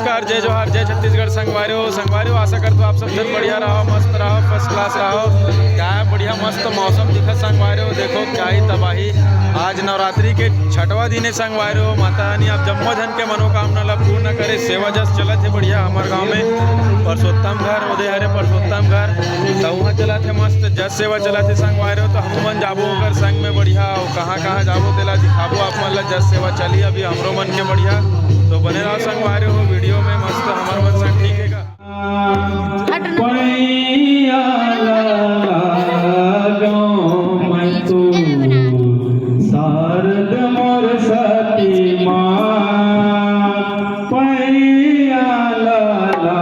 नमस्कार, जय जोहार, जय छत्तीसगढ़। संगवारी हो आशा करता आप सब जन बढ़िया रहो, मस्त रहो, फर्स्ट क्लास रहो। क्या है बढ़िया मस्त मौसम दिखा संगवारी हो, देखो क्या ही तबाही। आज नवरात्रि के छठवा दिन है संगवारी हो। माता रानी आप जम्मो जन के मनोकामना ला पूर्ण करे। सेवा जस चलत है बढ़िया हमारे गाँव में। परसोत्तम घर उदय हरे परसोत्तम घर तो वहाँ चलत है मस्त जस सेवा चलत है संगवारी हो। तो हम मन जाबो कर संग में बढ़िया कहाँ कहाँ जाबो तेला दिखाबो आप मन ला। जस सेवा चली अभी हमरो मन के बढ़िया, तो बने रहो संगवारी हो वीडियो में मस्त हमारे मन संग ठीक है का। शारद मोर सती माँ पैया लाला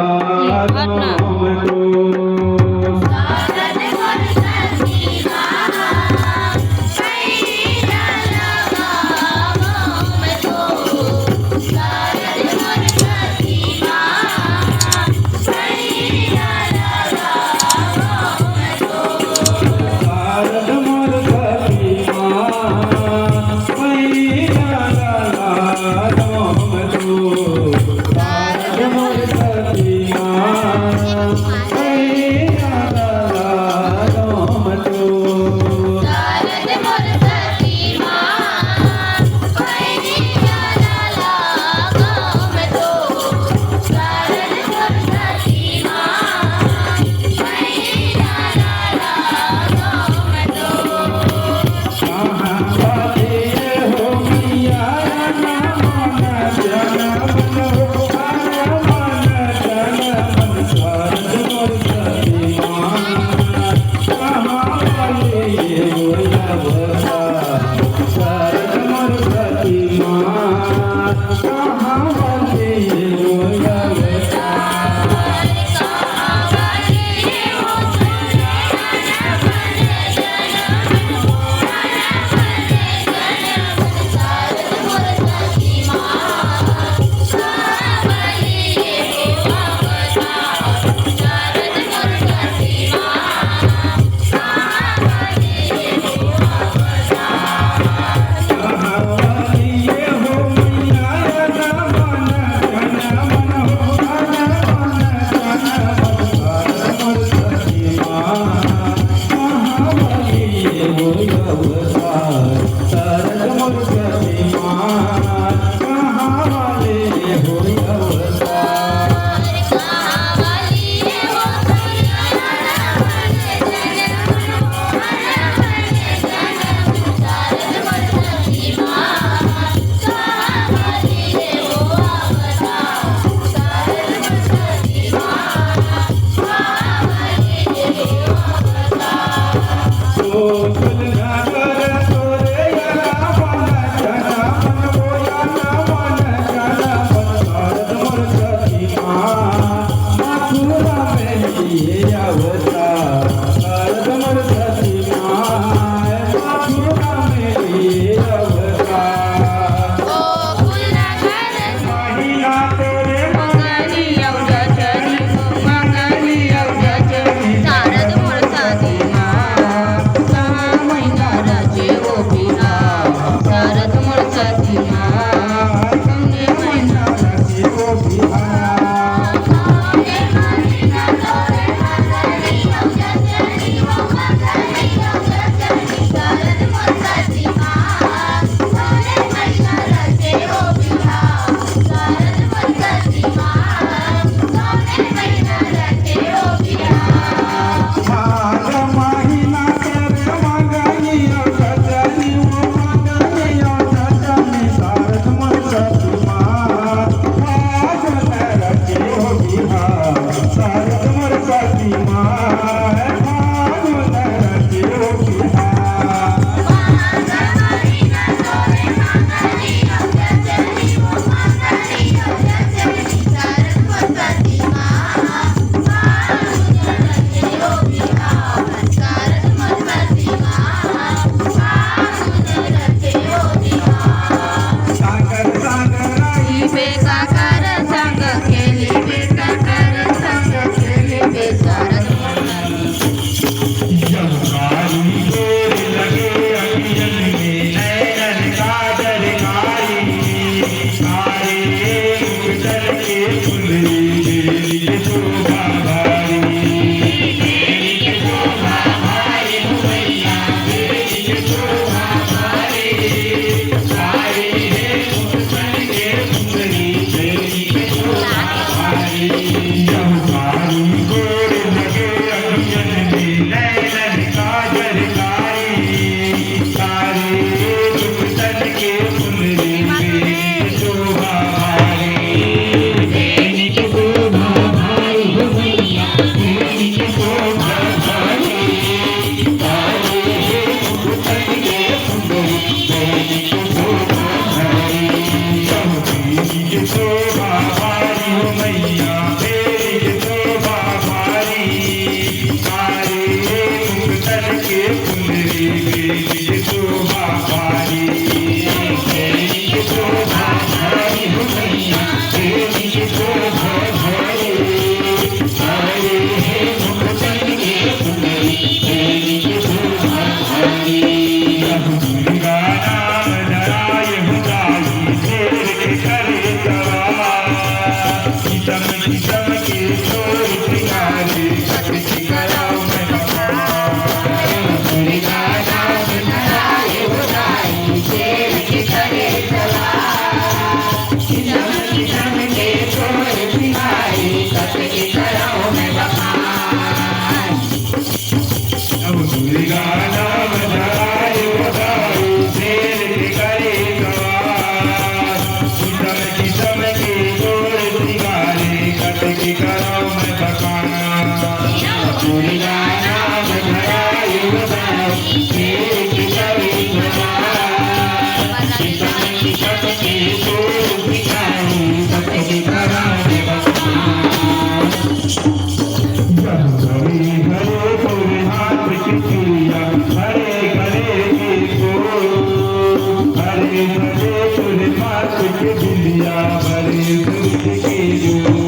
भले तुझे मात के बिलिया भरे दूध के जो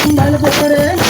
संबलपुर